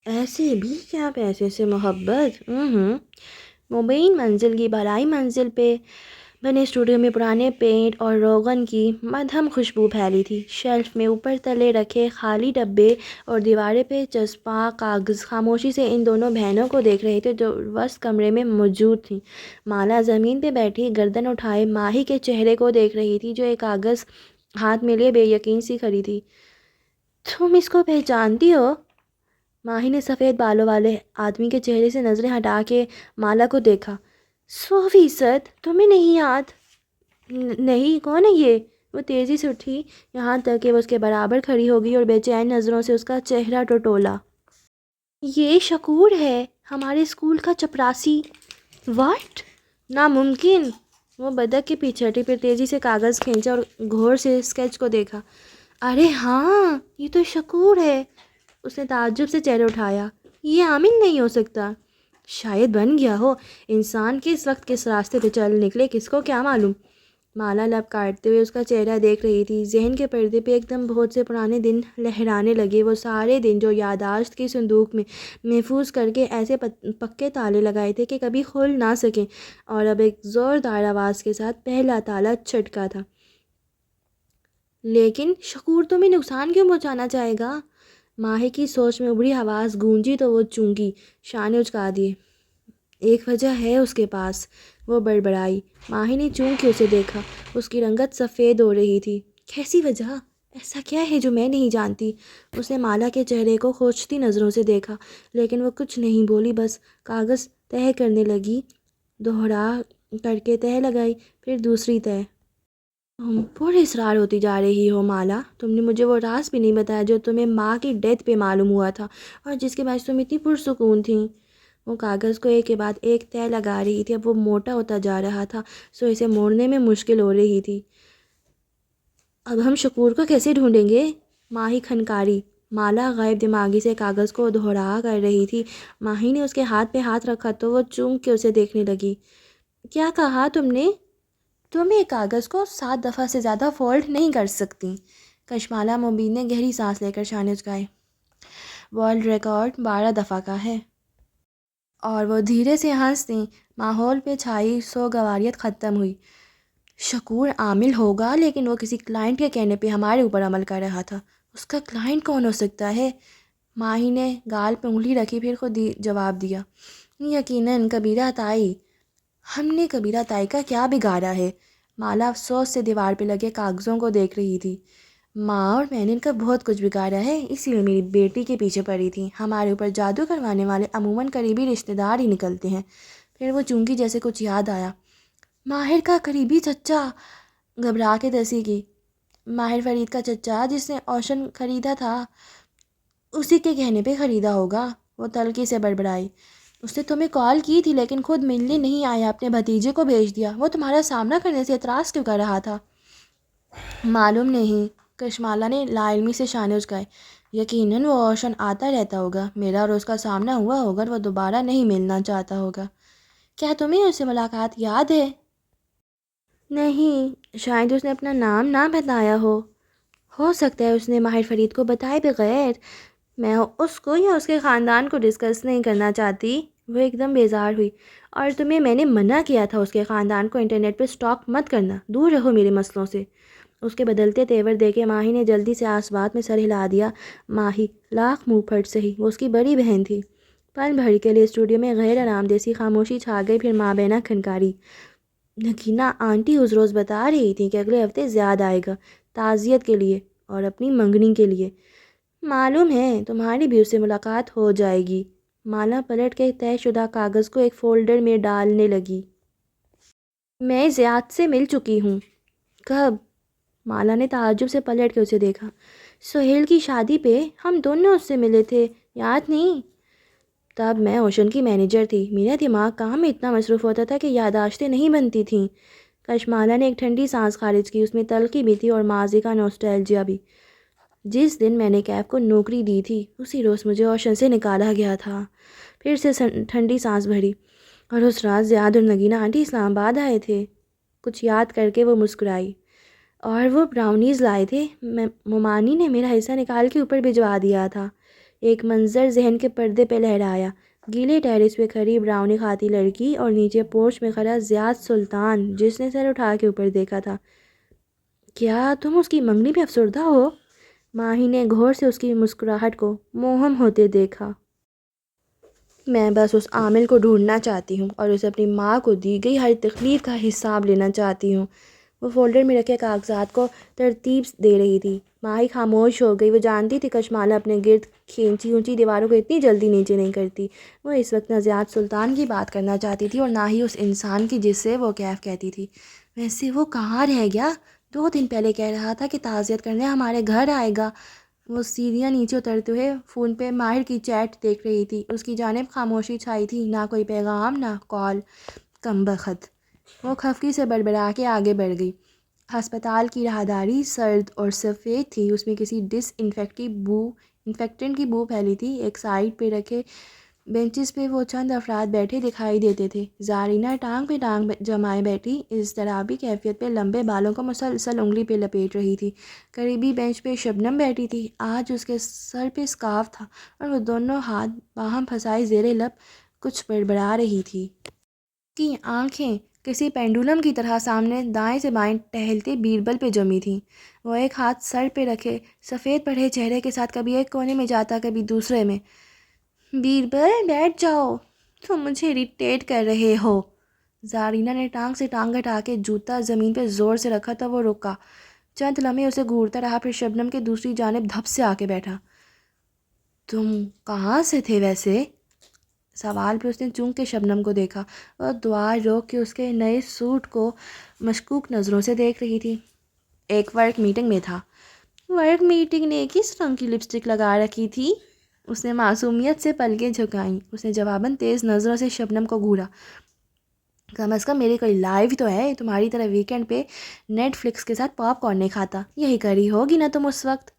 ایسے بھی کیا پیسے سے محبت؟ مبین منزل کی بالائی منزل پہ بنے اسٹوڈیو میں پرانے پینٹ اور روغن کی مدھم خوشبو پھیلی تھی۔ شیلف میں اوپر تلے رکھے خالی ڈبے اور دیوارے پہ چسپاں کاغذ خاموشی سے ان دونوں بہنوں کو دیکھ رہے تھے جو وسط کمرے میں موجود تھیں۔ مالا زمین پہ بیٹھی گردن اٹھائے ماہی کے چہرے کو دیکھ رہی تھی جو ایک کاغذ ہاتھ میں لیے بے یقین سی کھڑی تھی۔ تم اس کو پہچانتی ہو؟ ماہی نے سفید بالوں والے آدمی کے چہرے سے نظریں ہٹا کے مالا کو دیکھا۔ 100%، تمہیں نہیں یاد؟ نہیں، کون ہے یہ؟ وہ تیزی سے اٹھی، یہاں تک کہ وہ اس کے برابر کھڑی ہو گئی اور بے چین نظروں سے اس کا چہرہ ٹٹولا۔ یہ شکور ہے، ہمارے اسکول کا چپراسی۔ واٹ؟ ناممکن! وہ بدک کے پیچھے ہٹی، پھر تیزی سے کاغذ کھینچا اور غور سے اسکیچ کو دیکھا۔ ارے ہاں، یہ تو شکور ہے! اس نے تعجب سے چہرہ اٹھایا۔ یہ عامل نہیں ہو سکتا۔ شاید بن گیا ہو۔ انسان کس وقت کس راستے پہ چل نکلے کس کو کیا معلوم۔ مالا لب کاٹتے ہوئے اس کا چہرہ دیکھ رہی تھی۔ ذہن کے پردے پہ ایک دم بہت سے پرانے دن لہرانے لگے، وہ سارے دن جو یادداشت کی صندوق میں محفوظ کر کے ایسے پکے تالے لگائے تھے کہ کبھی کھل نہ سکیں، اور اب ایک زوردار آواز کے ساتھ پہلا تالا چھٹکا تھا۔ لیکن شکور تمہیں نقصان کیوں پہنچانا چاہے گا؟ ماہی کی سوچ میں ابھری آواز گونجی تو وہ چونکی، شانے اچکا دیے۔ ایک وجہ ہے اس کے پاس، وہ بڑبڑائی۔ ماہی نے چونک کے اسے دیکھا، اس کی رنگت سفید ہو رہی تھی۔ کیسی وجہ؟ ایسا کیا ہے جو میں نہیں جانتی؟ اس نے مالا کے چہرے کو کھوجتی نظروں سے دیکھا، لیکن وہ کچھ نہیں بولی، بس کاغذ تہہ کرنے لگی، دوہرا کر کے تہہ لگائی، پھر دوسری تہہ۔ تم پر اصرار ہوتی جا رہی ہو مالا، تم نے مجھے وہ راز بھی نہیں بتایا جو تمہیں ماں کی ڈیتھ پہ معلوم ہوا تھا اور جس کے باعث تم اتنی پرسکون تھیں۔ وہ کاغذ کو ایک کے بعد ایک تہہ لگا رہی تھی، اب وہ موٹا ہوتا جا رہا تھا، سو اسے موڑنے میں مشکل ہو رہی تھی۔ اب ہم شکور کو کیسے ڈھونڈیں گے؟ ماہی کھنکاری۔ مالا غائب دماغی سے کاغذ کو دوہرا کر رہی تھی۔ ماہی نے اس کے ہاتھ پہ ہاتھ رکھا تو وہ چونک کے اسے دیکھنے لگی۔ کیا کہا تم نے؟ تم ایک کاغذ کو 7 دفعہ سے زیادہ فولڈ نہیں کر سکتی۔ کشمالہ مبین نے گہری سانس لے کر شانے اچکائے۔ ورلڈ ریکارڈ 12 دفعہ کا ہے۔ اور وہ دھیرے سے ہنس دیں۔ ماحول پہ چھائی سوگواریت ختم ہوئی۔ شکور عامل ہوگا، لیکن وہ کسی کلائنٹ کے کہنے پہ ہمارے اوپر عمل کر رہا تھا۔ اس کا کلائنٹ کون ہو سکتا ہے؟ ماہی نے گال پہ انگلی رکھی، پھر خود جواب دیا۔ یقیناً کبیرہ تائی۔ ہم نے کبیرہ تائی کا کیا بگاڑا ہے؟ مالا افسوس سے دیوار پہ لگے کاغذوں کو دیکھ رہی تھی۔ ماں اور میں نے ان کا بہت کچھ بگاڑا ہے، اسی لیے میری بیٹی کے پیچھے پڑی تھی۔ ہمارے اوپر جادو کروانے والے عموماً قریبی رشتہ دار ہی نکلتے ہیں۔ پھر وہ چونکی جیسے کچھ یاد آیا۔ ماہر کا قریبی چچا! گھبرا کے دسی کی۔ ماہر فرید کا چچا جس نے اوشن خریدا تھا، اسی کے کہنے پہ خریدا ہوگا، وہ تلخی سے بڑبڑائی۔ اس نے تمہیں کال کی تھی لیکن خود ملنے نہیں آیا، اپنے بھتیجے کو بھیج دیا۔ وہ تمہارا سامنا کرنے سے اعتراض کیوں کر رہا تھا؟ معلوم نہیں۔ کشمالہ نے لا علمی سے شانے اچکائے۔ یقیناً وہ اوشن آتا رہتا ہوگا، میرا اور اس کا سامنا ہوا ہوگا اور وہ دوبارہ نہیں ملنا چاہتا ہوگا۔ کیا تمہیں اس سے ملاقات یاد ہے؟ نہیں، شاید اس نے اپنا نام نہ بتایا ہو سکتا ہے اس نے ماہر فرید کو بتائے بغیر۔ میں اس کو یا اس کے خاندان کو ڈسکس نہیں کرنا چاہتی۔ وہ ایک دم بیزار ہوئی۔ اور تمہیں میں نے منع کیا تھا اس کے خاندان کو انٹرنیٹ پہ سٹاک مت کرنا، دور رہو میرے مسئلوں سے۔ اس کے بدلتے تیور دیکھے ماہی نے جلدی سے آسبات میں سر ہلا دیا۔ ماہی لاکھ منہ پھٹ سہی، وہ اس کی بڑی بہن تھی۔ پل بھر کے لیے اسٹوڈیو میں غیر آرام دیسی خاموشی چھا گئی، پھر ماں بہنہ کھنکاری۔ نگینہ آنٹی اس روز بتا رہی تھی کہ اگلے ہفتے زیاد آئے گا، تعزیت کے لیے اور اپنی منگنی کے لیے۔ معلوم ہے تمہاری بھی اس سے ملاقات ہو جائے گی۔ مالا پلٹ کے طے شدہ کاغذ کو ایک فولڈر میں ڈالنے لگی۔ میں زیاد سے مل چکی ہوں۔ کب؟ مالا نے تعجب سے پلٹ کے اسے دیکھا۔ سہیل کی شادی پہ ہم دونوں اس سے ملے تھے، یاد نہیں؟ تب میں اوشن کی مینیجر تھی، میرا دماغ کام میں اتنا مصروف ہوتا تھا کہ یادداشتیں نہیں بنتی تھیں۔ کشمالہ نے ایک ٹھنڈی سانس خارج کی، اس میں تلخی بھی تھی اور ماضی کا نوسٹیلجیا بھی۔ جس دن میں نے کیف کو نوکری دی تھی اسی روز مجھے اوشن سے نکالا گیا تھا۔ پھر سے ٹھنڈی سانس بھری۔ اور اس رات زیاد اور نگینہ آنٹی اسلام آباد آئے تھے۔ کچھ یاد کر کے وہ مسکرائی۔ اور وہ براؤنیز لائے تھے، ممانی نے میرا حصہ نکال کے اوپر بھجوا دیا تھا۔ ایک منظر ذہن کے پردے پہ لہرایا، گیلے ٹیرس پہ کھڑی براؤنی کھاتی لڑکی اور نیچے پورچ میں کھڑا زیاد سلطان جس نے سر اٹھا کے اوپر دیکھا تھا۔ کیا تم اس کی منگنی پہ افسردہ ہو؟ ماہی نے غور سے اس کی مسکراہٹ کو موہم ہوتے دیکھا۔ میں بس اس عامل کو ڈھونڈنا چاہتی ہوں اور اسے اپنی ماں کو دی گئی ہر تکلیف کا حساب لینا چاہتی ہوں۔ وہ فولڈر میں رکھے کاغذات کو ترتیب دے رہی تھی۔ ماہی خاموش ہو گئی، وہ جانتی تھی کشمالہ اپنے گرد کھینچی اونچی دیواروں کو اتنی جلدی نیچے نہیں کرتی۔ وہ اس وقت نہ زیاد سلطان کی بات کرنا چاہتی تھی اور نہ ہی اس انسان کی جس سے وہ کیف کہتی تھی۔ ویسے وہ کہاں رہ گیا؟ 2 دن پہلے کہہ رہا تھا کہ تعزیت کرنے ہمارے گھر آئے گا۔ وہ سیڑھیاں نیچے اترتے ہوئے فون پہ ماہر کی چیٹ دیکھ رہی تھی۔ اس کی جانب خاموشی چھائی تھی، نہ کوئی پیغام نہ کال۔ کمبخت، وہ خفگی سے بڑبڑا کے آگے بڑھ گئی۔ ہسپتال کی راہداری سرد اور سفید تھی، اس میں کسی انفیکٹنٹ کی بو پھیلی تھی۔ ایک سائڈ پہ رکھے بینچز پہ وہ چند افراد بیٹھے دکھائی دیتے تھے۔ زارینہ ٹانگ پہ ٹانگ جمائے بیٹھی اضطرابی کیفیت پہ لمبے بالوں کو مسلسل انگلی پہ لپیٹ رہی تھی۔ قریبی بینچ پہ شبنم بیٹھی تھی، آج اس کے سر پہ اسکارف تھا اور وہ دونوں ہاتھ باہم پھنسائے زیر لب کچھ بڑبڑا رہی تھی۔ کی آنکھیں کسی پینڈولم کی طرح سامنے دائیں سے بائیں ٹہلتے بیربل پہ جمی تھیں۔ وہ ایک ہاتھ سر پہ رکھے سفید پڑھے چہرے کے ساتھ کبھی ایک کونے میں جاتا کبھی دوسرے میں۔ بیربل بیٹھ جاؤ، تم مجھے اریٹیٹ کر رہے ہو۔ زارینہ نے ٹانگ سے ٹانگ ہٹا کے جوتا زمین پہ زور سے رکھا تو وہ رکا، چند لمحے اسے گھورتا رہا، پھر شبنم کے دوسری جانب دھپ سے آ کے بیٹھا۔ تم کہاں سے تھے ویسے؟ سوال پہ اس نے چونک کے شبنم کو دیکھا۔ وہ دعا روک کے اس کے نئے سوٹ کو مشکوک نظروں سے دیکھ رہی تھی۔ ایک ورک میٹنگ میں تھا۔ ورک میٹنگ نے کس رنگ کی لپسٹک لگا رکھی تھی؟ اس نے معصومیت سے پلکیں جھکائیں۔ اس نے جواباً تیز نظروں سے شبنم کو گھورا۔ کم از کم میری کوئی لائف تو ہے، تمہاری طرح ویکینڈ پہ نیٹ فلکس کے ساتھ پاپ کارن نہیں کھاتا، یہی کری ہوگی نا تم اس وقت؟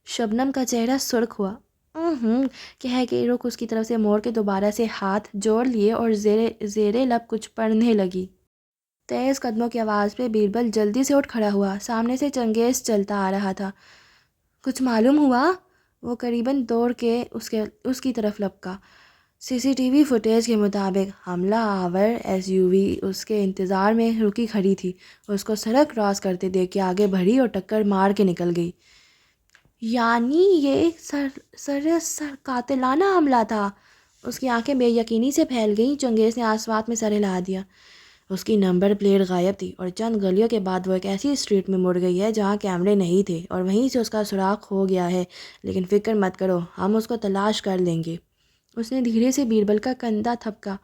شبنم کا چہرہ سرخ ہوا۔ کہہ کے رخ اس کی طرف سے موڑ کے دوبارہ سے ہاتھ جوڑ لیے اور زیر لب کچھ پڑھنے لگی۔ تیز قدموں کی آواز پہ بیربل جلدی سے اٹھ کھڑا ہوا۔ سامنے سے چنگیز چلتا آ رہا تھا۔ کچھ معلوم ہوا؟ وہ قریباً دوڑ کے اس کی طرف لپکا۔ سی سی ٹی وی فوٹیج کے مطابق حملہ آور ایس یو وی اس کے انتظار میں رکی کھڑی تھی۔ اس کو سڑک کراس کرتے دیکھ کے آگے بڑھی اور ٹکر مار کے نکل گئی۔ یعنی یہ سراسر قاتلانہ حملہ تھا؟ اس کی آنکھیں بے یقینی سے پھیل گئیں۔ چنگیز نے آسوات میں سر ہلا دیا۔ اس کی نمبر پلیٹ غائب تھی اور چند گلیوں کے بعد وہ ایک ایسی اسٹریٹ میں مڑ گئی ہے جہاں کیمرے نہیں تھے اور وہیں سے اس کا سراغ ہو گیا ہے، لیکن فکر مت کرو، ہم اس کو تلاش کر لیں گے۔ اس نے دھیرے سے بیربل کا کندھا تھپکا۔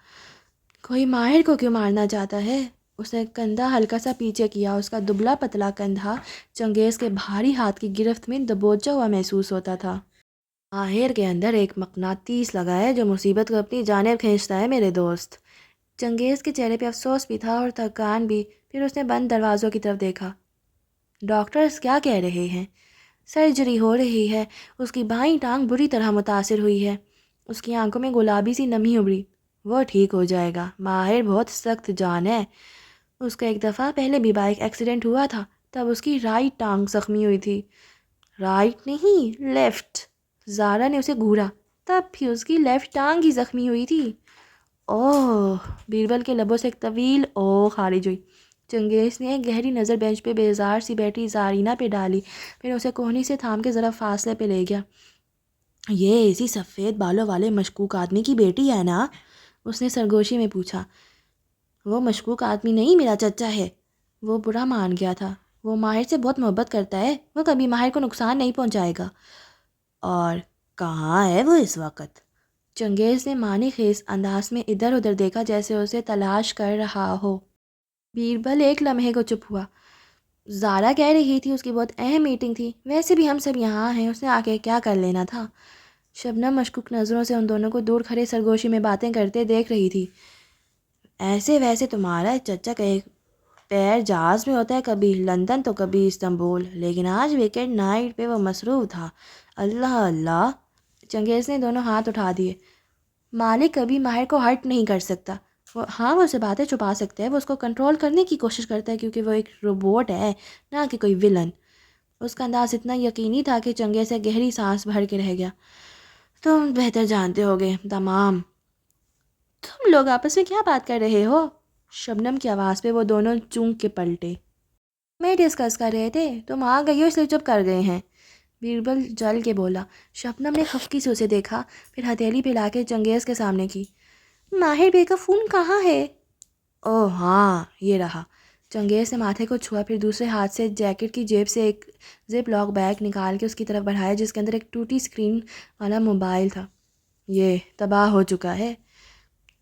کوئی ماہر کو کیوں مارنا چاہتا ہے؟ اس نے کندھا ہلکا سا پیچھے کیا۔ اس کا دبلا پتلا کندھا چنگیز کے بھاری ہاتھ کی گرفت میں دبوچا ہوا محسوس ہوتا تھا۔ ماہر کے اندر ایک مقناطیس لگا ہے جو مصیبت کو اپنی جانب کھینچتا ہے میرے دوست۔ چنگیز کے چہرے پہ افسوس بھی تھا اور تھکان بھی۔ پھر اس نے بند دروازوں کی طرف دیکھا۔ ڈاکٹرز کیا کہہ رہے ہیں؟ سرجری ہو رہی ہے، اس کی بائیں ٹانگ بری طرح متاثر ہوئی ہے۔ اس کی آنکھوں میں گلابی سی نمی ابھری۔ وہ ٹھیک ہو جائے گا، ماہر بہت سخت جان ہے۔ اس کا ایک دفعہ پہلے بھی بائک ایکسیڈنٹ ہوا تھا، تب اس کی رائٹ ٹانگ زخمی ہوئی تھی۔ رائٹ نہیں، لیفٹ۔ زارا نے اسے گھورا۔ تب بھی اس کی لیفٹ ٹانگ ہی زخمی ہوئی تھی۔ اوہ! بیربل کے لبوں سے ایک طویل اوہ خارج ہوئی۔ چنگیز نے ایک گہری نظر بینچ پہ بیزار سی بیٹھی زارینہ پہ ڈالی، پھر اسے کوہنی سے تھام کے ذرا فاصلے پہ لے گیا۔ یہ اسی سفید بالوں والے مشکوک آدمی کی بیٹی ہے نا؟ اس نے سرگوشی میں پوچھا۔ وہ مشکوک آدمی نہیں، میرا چچا ہے۔ وہ برا مان گیا تھا۔ وہ ماہر سے بہت محبت کرتا ہے، وہ کبھی ماہر کو نقصان نہیں پہنچائے گا۔ اور کہاں ہے وہ اس وقت؟ چنگیز نے معنی خیز انداز میں ادھر ادھر دیکھا جیسے اسے تلاش کر رہا ہو۔ بیربل ایک لمحے کو چپ ہوا۔ زارا کہہ رہی تھی اس کی بہت اہم میٹنگ تھی، ویسے بھی ہم سب یہاں ہیں، اس نے آ کے کیا کر لینا تھا؟ شبنم مشکوک نظروں سے ان دونوں کو دور کھڑے سرگوشی میں باتیں کرتے دیکھ رہی تھی۔ ایسے ویسے تمہارا چچا کا ایک پیر جہاز میں ہوتا ہے، کبھی لندن تو کبھی استنبول، لیکن آج ویکینڈ نائٹ پہ وہ مصروف تھا۔ اللہ اللہ! چنگیز نے دونوں ہاتھ اٹھا دیے۔ مالک کبھی ماہر کو ہرٹ نہیں کر سکتا۔ وہ اسے باتیں چھپا سکتا ہے، وہ اس کو کنٹرول کرنے کی کوشش کرتا ہے کیونکہ وہ ایک روبوٹ ہے، نہ کہ کوئی ولن۔ اس کا انداز اتنا یقینی تھا کہ چنگیز سے گہری سانس بھر کے رہ گیا۔ تم بہتر جانتے ہوگے تمام۔ تم لوگ آپس میں کیا بات کر رہے ہو؟ شبنم کی آواز پہ وہ دونوں چونک کے پلٹے۔ میں ڈسکس کر رہے تھے، تم آ گئی ہو اس لیے چپ کر گئے ہیں، بیربل جل کے بولا۔ شبنم نے خفگی سے اسے دیکھا، پھر ہتھیلی پھیلا کے چنگیز کے سامنے کی۔ ماہر بے کا فون کہاں ہے؟ اوہ ہاں، یہ رہا۔ چنگیز نے ماتھے کو چھوا، پھر دوسرے ہاتھ سے جیکٹ کی جیب سے ایک زپ لاک بیگ نکال کے اس کی طرف بڑھایا جس کے اندر ایک ٹوٹی اسکرین والا موبائل تھا۔ یہ تباہ ہو چکا ہے۔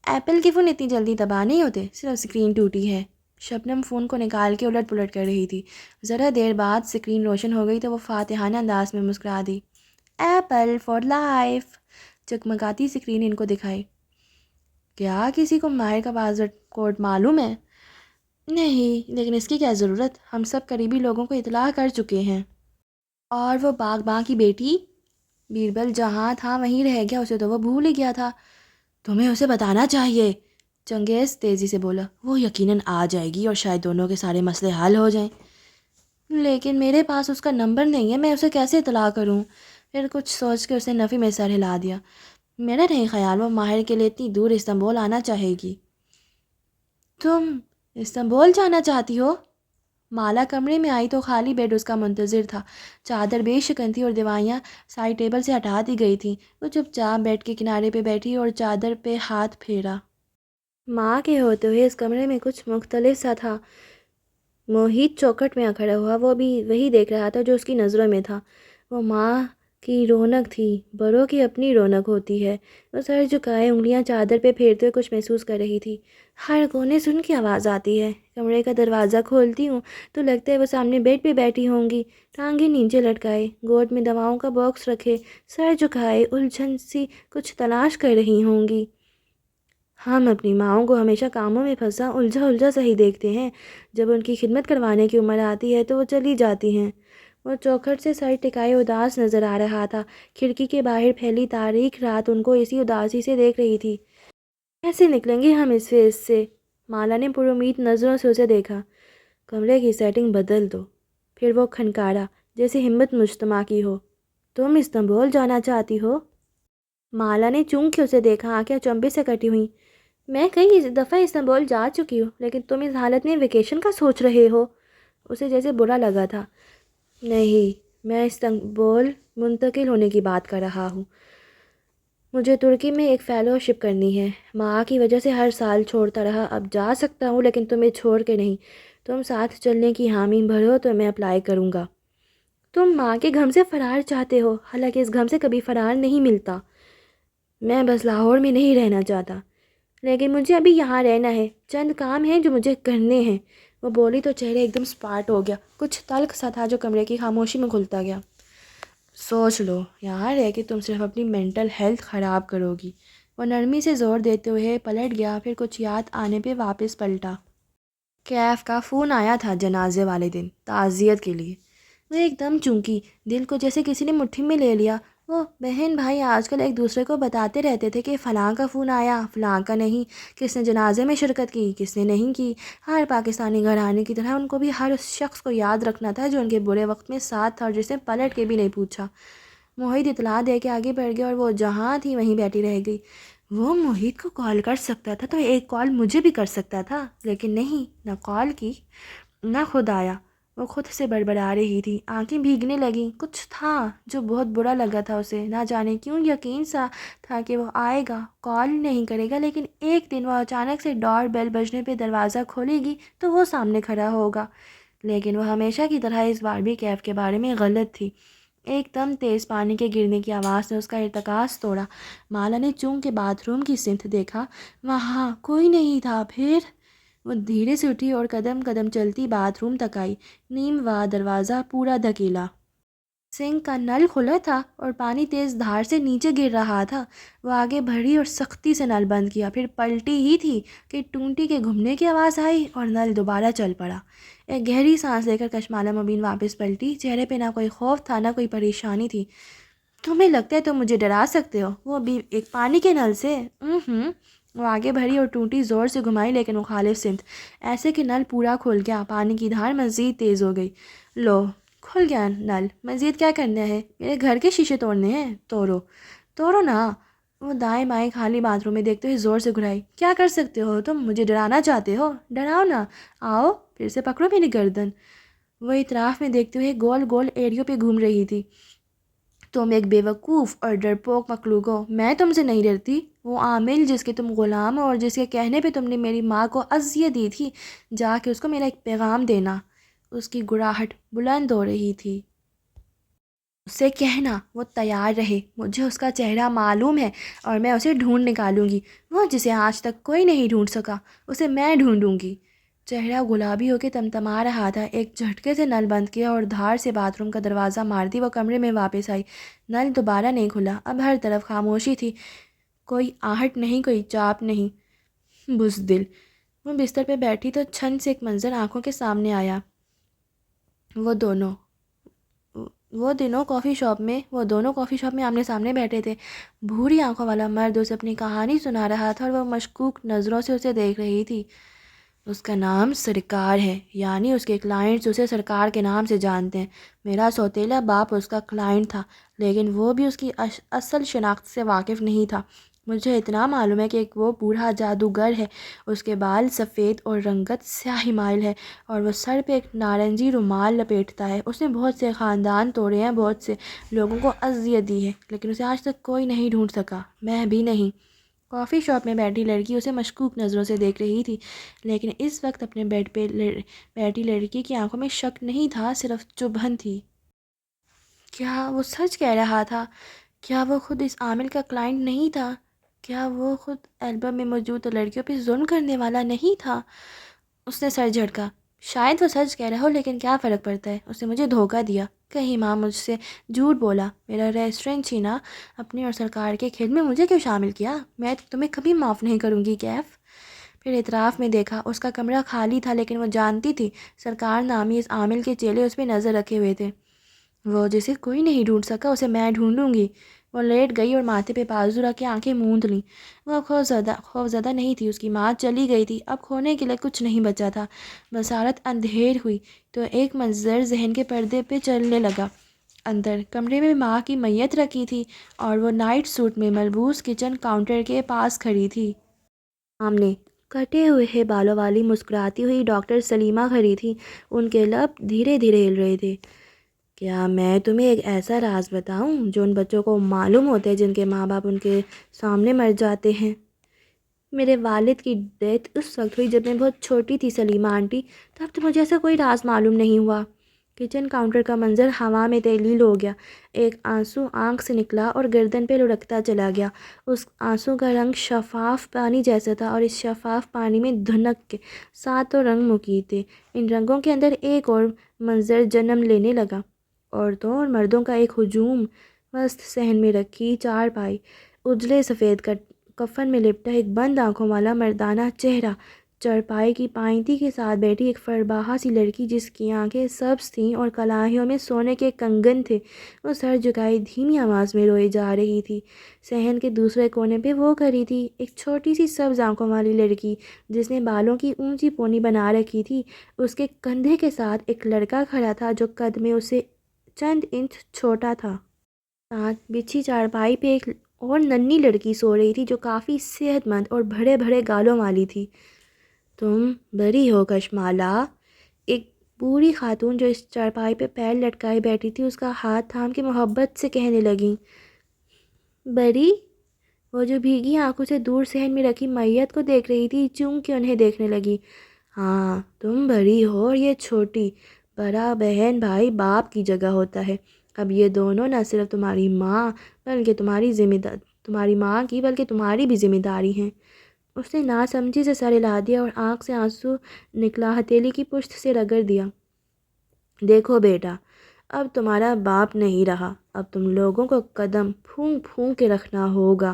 ایپل کے فون اتنی جلدی تباہ نہیں ہوتے، صرف اسکرین ٹوٹی ہے۔ شبنم فون کو نکال کے الٹ پلٹ کر رہی تھی۔ ذرا دیر بعد اسکرین روشن ہو گئی تو وہ فاتحانہ انداز میں مسکرا دی۔ ایپل فار لائف، چکمکاتی اسکرین ان کو دکھائی۔ کیا کسی کو ماہر کا پاسورڈ کوڈ معلوم ہے؟ نہیں، لیکن اس کی کیا ضرورت، ہم سب قریبی لوگوں کو اطلاع کر چکے ہیں۔ اور وہ باغباں کی بیٹی؟ بیربل جہاں تھا وہیں رہ گیا، اسے تو وہ بھول ہی گیا تھا۔ تمہیں اسے بتانا چاہیے، چنگیز تیزی سے بولا۔ وہ یقیناً آ جائے گی اور شاید دونوں کے سارے مسئلے حل ہو جائیں۔ لیکن میرے پاس اس کا نمبر نہیں ہے، میں اسے کیسے اطلاع کروں؟ پھر کچھ سوچ کے اسے نفی میں سر ہلا دیا۔ میرا نہیں خیال وہ ماہر کے لیے اتنی دور استنبول آنا چاہے گی۔ تم استنبول جانا چاہتی ہو؟ مالا کمرے میں آئی تو خالی بیڈ اس کا منتظر تھا۔ چادر بے شکن تھی اور دوائیاں سائڈ ٹیبل سے ہٹا دی گئی تھیں۔ وہ چپ چاپ بیڈ کے کنارے پہ بیٹھی اور چادر پہ ہاتھ پھیرا۔ ماں کے ہوتے ہوئے اس کمرے میں کچھ مختلف سا تھا۔ موہت چوکھٹ میں کھڑا ہوا، وہ بھی وہی دیکھ رہا تھا جو اس کی نظروں میں تھا۔ وہ ماں کی رونق تھی، بڑوں کی اپنی رونق ہوتی ہے۔ وہ سر جھکائے انگلیاں چادر پہ پھیرتے ہوئے کچھ محسوس کر رہی تھی۔ ہر کونے سے ان کی آواز آتی ہے۔ کمرے کا دروازہ کھولتی ہوں تو لگتا ہے وہ سامنے بیڈ پہ بیٹھی ہوں گی، ٹانگیں نیچے لٹکائے، گود میں دواؤں کا باکس رکھے، سر جھکائے الجھن سی کچھ تلاش کر رہی ہوں گی۔ ہم اپنی ماؤں کو ہمیشہ کاموں میں پھنسا الجھا سا ہی دیکھتے ہیں۔ جب ان کی خدمت کروانے کی عمر آتی ہے تو وہ چلی جاتی ہیں۔ وہ چوکھٹ سے سر ٹکائے اداس نظر آ رہا تھا۔ کھڑکی کے باہر پھیلی تاریک رات ان کو اسی اداسی سے دیکھ رہی تھی۔ کیسے نکلیں گے ہم اس فیز سے؟ مالا نے پر امید نظروں سے اسے دیکھا۔ کمرے کی سیٹنگ بدل دو۔ پھر وہ کھنکارا جیسے ہمت مجتمع کی ہو۔ تم استنبول جانا چاہتی ہو؟ مالا نے چونک کے اسے دیکھا، آنکھیں چمبے سے کٹی ہوئیں۔ میں کئی دفعہ استنبول جا چکی ہوں، لیکن تم اس حالت میں ویکیشن کا سوچ رہے ہو؟ اسے جیسے برا لگا تھا۔ نہیں، میں استنبول منتقل ہونے کی بات کر رہا ہوں۔ مجھے ترکی میں ایک فیلوشپ کرنی ہے۔ ماں کی وجہ سے ہر سال چھوڑتا رہا، اب جا سکتا ہوں لیکن تمہیں چھوڑ کے نہیں۔ تم ساتھ چلنے کی حامی بھرو تو میں اپلائی کروں گا۔ تم ماں کے غم سے فرار چاہتے ہو، حالانکہ اس غم سے کبھی فرار نہیں ملتا۔ میں بس لاہور میں نہیں رہنا چاہتا، لیکن مجھے ابھی یہاں رہنا ہے، چند کام ہیں جو مجھے کرنے ہیں۔ وہ بولی تو چہرہ ایک دم سپاٹ ہو گیا، کچھ تلخ سا تھا جو کمرے کی خاموشی میں کھلتا گیا۔ سوچ لو، یہاں رہ کے تم صرف اپنی مینٹل ہیلتھ خراب کرو گی۔ وہ نرمی سے زور دیتے ہوئے پلٹ گیا، پھر کچھ یاد آنے پہ واپس پلٹا۔ کیف کا فون آیا تھا جنازے والے دن، تعزیت کے لیے۔ وہ ایک دم چونکی، دل کو جیسے کسی نے مٹھی میں لے لیا۔ وہ بہن بھائی آج کل ایک دوسرے کو بتاتے رہتے تھے کہ فلاں کا فون آیا، فلاں کا نہیں، کس نے جنازے میں شرکت کی، کس نے نہیں کی۔ ہر پاکستانی گھرانے کی طرح ان کو بھی ہر اس شخص کو یاد رکھنا تھا جو ان کے برے وقت میں ساتھ تھا اور جس نے پلٹ کے بھی نہیں پوچھا۔ موہت اطلاع دے کے آگے بڑھ گیا اور وہ جہاں تھی وہیں بیٹھی رہ گئی۔ وہ موہت کو کال کر سکتا تھا تو ایک کال مجھے بھی کر سکتا تھا، لیکن نہیں، نہ کال کی نہ خود آیا۔ وہ خود سے بڑبڑا رہی تھی، آنکھیں بھیگنے لگیں۔ کچھ تھا جو بہت برا لگا تھا اسے، نہ جانے کیوں یقین سا تھا کہ وہ آئے گا، کال نہیں کرے گا، لیکن ایک دن وہ اچانک سے ڈور بیل بجنے پہ دروازہ کھولے گی تو وہ سامنے کھڑا ہوگا۔ لیکن وہ ہمیشہ کی طرح اس بار بھی کیف کے بارے میں غلط تھی۔ ایک دم تیز پانی کے گرنے کی آواز نے اس کا ارتکاز توڑا۔ مالا نے چونک کے باتھ روم کی سمت دیکھا، وہاں کوئی نہیں تھا۔ پھر وہ دھیرے سے اٹھی اور قدم قدم چلتی باتھ روم تک آئی۔ نیم وا دروازہ پورا دھکیلا، سنک کا نل کھلا تھا اور پانی تیز دھار سے نیچے گر رہا تھا۔ وہ آگے بڑھی اور سختی سے نل بند کیا، پھر پلٹی ہی تھی کہ ٹونٹی کے گھومنے کی آواز آئی اور نل دوبارہ چل پڑا۔ ایک گہری سانس لے کر کشمالہ مبین واپس پلٹی، چہرے پہ نہ کوئی خوف تھا نہ کوئی پریشانی تھی۔ تمہیں لگتا ہے تم مجھے ڈرا سکتے ہو، وہ بھی ایک پانی کے نل سے؟ وہ آگے بڑھی اور ٹونٹی زور سے گھمائی لیکن مخالف سمت، ایسے کہ نل پورا کھل گیا۔ پانی کی دھار مزید تیز ہو گئی۔ لو، کھل گیا نل، مزید کیا کرنا ہے؟ میرے گھر کے شیشے توڑنے ہیں؟ توڑو نا۔ وہ دائیں بائیں خالی باتھ روم میں دیکھتے ہوئے زور سے گھرائی۔ کیا کر سکتے ہو تم؟ مجھے ڈرانا چاہتے ہو؟ ڈراؤ نا، آؤ پھر سے پکڑو میری گردن۔ وہ اطراف میں دیکھتے ہوئے گول گول ایڑیوں پہ گھوم رہی تھی۔ تم ایک بیوقوف اور ڈرپوک مخلوق ہو، میں تم سے نہیں ڈرتی۔ وہ عامل جس کے تم غلام ہو اور جس کے کہنے پہ تم نے میری ماں کو اذیت دی تھی، جا کے اس کو میرا ایک پیغام دینا۔ اس کی گڑاہٹ بلند ہو رہی تھی۔ اس سے کہنا وہ تیار رہے، مجھے اس کا چہرہ معلوم ہے اور میں اسے ڈھونڈ نکالوں گی۔ وہ جسے آج تک کوئی نہیں ڈھونڈ سکا، اسے میں ڈھونڈوں گی۔ چہرہ گلابی ہو کے تمتما رہا تھا۔ ایک جھٹکے سے نل بند کیا اور دھار سے باتھ روم کا دروازہ مارتی وہ کمرے میں واپس آئی۔ نل دوبارہ نہیں کھلا۔ اب ہر طرف خاموشی تھی، کوئی آہٹ نہیں، کوئی چاپ نہیں۔ بزدل وہ بستر پہ بیٹھی تو چھن سے ایک منظر آنکھوں کے سامنے آیا۔ وہ دونوں کافی شاپ میں آمنے سامنے بیٹھے تھے۔ بھوری آنکھوں والا مرد اسے اپنی کہانی سنا رہا تھا اور وہ مشکوک نظروں سے اسے دیکھ رہی تھی۔ اس کا نام سرکار ہے، یعنی اس کے کلائنٹس اسے سرکار کے نام سے جانتے ہیں۔ میرا سوتیلا باپ اس کا کلائنٹ تھا، لیکن وہ بھی اس کی اصل شناخت سے واقف نہیں تھا۔ مجھے اتنا معلوم ہے کہ وہ بوڑھا جادوگر ہے۔ اس کے بال سفید اور رنگت سیاہی مائل ہے اور وہ سر پہ ایک نارنجی رومال لپیٹتا ہے۔ اس نے بہت سے خاندان توڑے ہیں، بہت سے لوگوں کو اذیت دی ہے، لیکن اسے آج تک کوئی نہیں ڈھونڈ سکا، میں بھی نہیں۔ کافی شاپ میں بیٹھی لڑکی اسے مشکوک نظروں سے دیکھ رہی تھی، لیکن اس وقت اپنے بیڈ پہ بیٹھی لڑکی کی آنکھوں میں شک نہیں تھا، صرف چبھن تھی۔ کیا وہ سچ کہہ رہا تھا؟ کیا وہ خود اس عامل کا کلائنٹ نہیں تھا؟ کیا وہ خود البم میں موجود لڑکیوں پہ ظلم کرنے والا نہیں تھا؟ اس نے سر جھٹکا۔ شاید وہ سچ کہہ رہا ہو، لیکن کیا فرق پڑتا ہے؟ اس نے مجھے دھوکہ دیا، کہیں ماں مجھ سے جھوٹ بولا، میرا ریسٹورنٹ چھینا، اپنی اور سرکار کے کھیل میں مجھے کیوں شامل کیا؟ میں تمہیں کبھی معاف نہیں کروں گی کیف۔ پھر اطراف میں دیکھا، اس کا کمرہ خالی تھا، لیکن وہ جانتی تھی سرکار نامی اس عامل کے چیلے اس پہ نظر رکھے ہوئے تھے۔ وہ جسے کوئی نہیں ڈھونڈ سکا، اسے میں ڈھونڈوں گی۔ وہ لیٹ گئی اور ماتھے پہ بازو رکھ کے آنکھیں موند لیں۔ وہ خوفزدہ نہیں تھی، اس کی ماں چلی گئی تھی، اب کھونے کے لیے کچھ نہیں بچا تھا۔ بصارت اندھیر ہوئی تو ایک منظر ذہن کے پردے پہ چلنے لگا۔ اندر کمرے میں ماں کی میت رکھی تھی اور وہ نائٹ سوٹ میں ملبوس کچن کاؤنٹر کے پاس کھڑی تھی۔ سامنے کٹے ہوئے بالوں والی مسکراتی ہوئی ڈاکٹر سلیمہ کھڑی تھی، ان کے لب دھیرے دھیرے ہل رہے تھے۔ کیا میں تمہیں ایک ایسا راز بتاؤں جو ان بچوں کو معلوم ہوتا ہے جن کے ماں باپ ان کے سامنے مر جاتے ہیں؟ میرے والد کی ڈیتھ اس وقت ہوئی جب میں بہت چھوٹی تھی سلیمہ آنٹی، تب تو مجھے ایسا کوئی راز معلوم نہیں ہوا۔ کچن کاؤنٹر کا منظر ہوا میں تحلیل ہو گیا۔ ایک آنسو آنکھ سے نکلا اور گردن پہ لڑکتا چلا گیا۔ اس آنسو کا رنگ شفاف پانی جیسا تھا اور اس شفاف پانی میں دھنک کے 7 رنگ مقید تھے۔ ان رنگوں کے اندر ایک اور منظر جنم لینے لگا، عورتوں اور مردوں کا ایک ہجوم۔ وسط صحن میں رکھی چارپائی، اجلے سفید کفن میں لپٹا ایک بند آنکھوں والا مردانہ چہرہ، چارپائی کی پائنتی کے ساتھ بیٹھی ایک فرباہا سی لڑکی جس کی آنکھیں سبز تھیں اور کلاہیوں میں سونے کے کنگن تھے، وہ سر جھکائے دھیمی آواز میں روئی جا رہی تھی۔ صحن کے دوسرے کونے پہ وہ کھڑی تھی، ایک چھوٹی سی سبز آنکھوں والی لڑکی جس نے بالوں کی اونچی پونی بنا رکھی تھی۔ اس کے کندھے کے ساتھ ایک لڑکا کھڑا تھا جو قد میں اسے چند انچ چھوٹا تھا۔ ساتھ بچھی چارپائی پہ ایک اور ننھی لڑکی سو رہی تھی جو کافی صحت مند اور بڑے بڑے گالوں والی تھی۔ تم بری ہو کشمالا، ایک بوڑھی خاتون جو اس چارپائی پہ پیر لٹکائے بیٹھی تھی اس کا ہاتھ تھام کے محبت سے کہنے لگیں۔ بری؟ وہ جو بھیگی آنکھوں سے دور صحن میں رکھی میت کو دیکھ رہی تھی چونک کے انہیں دیکھنے لگی۔ ہاں تم بری ہو، اور یہ چھوٹی، بڑا بہن بھائی باپ کی جگہ ہوتا ہے۔ اب یہ دونوں نہ صرف تمہاری ماں بلکہ تمہاری بھی ذمہ داری ہیں۔ اس نے ناسمجھی سے سر ہلا دیا اور آنکھ سے آنسو نکلا ہتھیلی کی پشت سے رگڑ دیا۔ دیکھو بیٹا، اب تمہارا باپ نہیں رہا، اب تم لوگوں کو قدم پھونک پھونک کے رکھنا ہوگا۔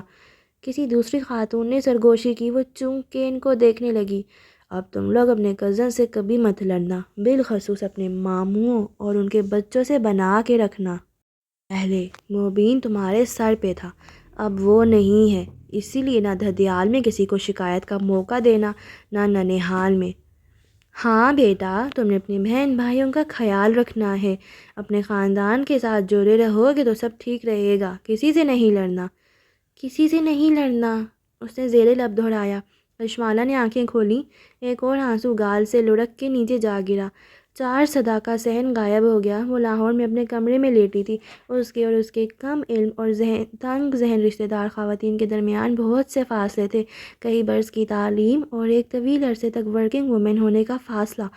کسی دوسری خاتون نے سرگوشی کی، وہ چونک کے ان کو دیکھنے لگی۔ اب تم لوگ اپنے کزن سے کبھی مت لڑنا، بالخصوص اپنے ماموں اور ان کے بچوں سے بنا کے رکھنا۔ پہلے مبین تمہارے سر پہ تھا، اب وہ نہیں ہے، اسی لیے نہ دھدیال میں کسی کو شکایت کا موقع دینا، نہ ننہال میں۔ ہاں بیٹا، تم نے اپنے بہن بھائیوں کا خیال رکھنا ہے، اپنے خاندان کے ساتھ جڑے رہو گے تو سب ٹھیک رہے گا، کسی سے نہیں لڑنا۔ کسی سے نہیں لڑنا، اس نے زیر لب دہرایا۔ کشمالا نے آنکھیں کھولیں، ایک اور آنسو گال سے لڑک کے نیچے جا گرا۔ 4 صدا کا صحن غائب ہو گیا۔ وہ لاہور میں اپنے کمرے میں لیٹی تھی، اس کے اور اس کے کم علم اور تنگ ذہن رشتہ دار خواتین کے درمیان بہت سے فاصلے تھے، کئی برس کی تعلیم اور ایک طویل عرصے تک ورکنگ وومن ہونے کا فاصلہ،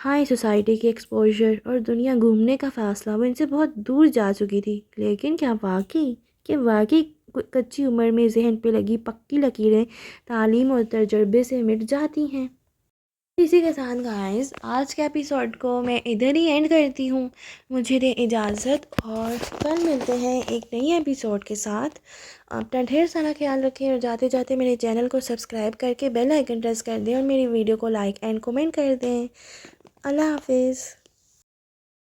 ہائی سوسائٹی کی ایکسپوژر اور دنیا گھومنے کا فاصلہ۔ وہ ان سے بہت دور جا چکی تھی، لیکن کیا واقعی کچی عمر میں ذہن پہ لگی پکی لکیریں تعلیم اور تجربے سے مٹ جاتی ہیں؟ اسی کے ساتھ گائز آج کے ایپیسوڈ کو میں ادھر ہی اینڈ کرتی ہوں. مجھے دیں اجازت اور کل ملتے ہیں ایک نئی ایپیسوڈ کے ساتھ. اپنا ڈھیر سارا خیال رکھیں اور جاتے جاتے میرے چینل کو سبسکرائب کر کے بیل آئیکن پریس کر دیں اور میری ویڈیو کو لائک اینڈ کومنٹ کر دیں. اللہ حافظ.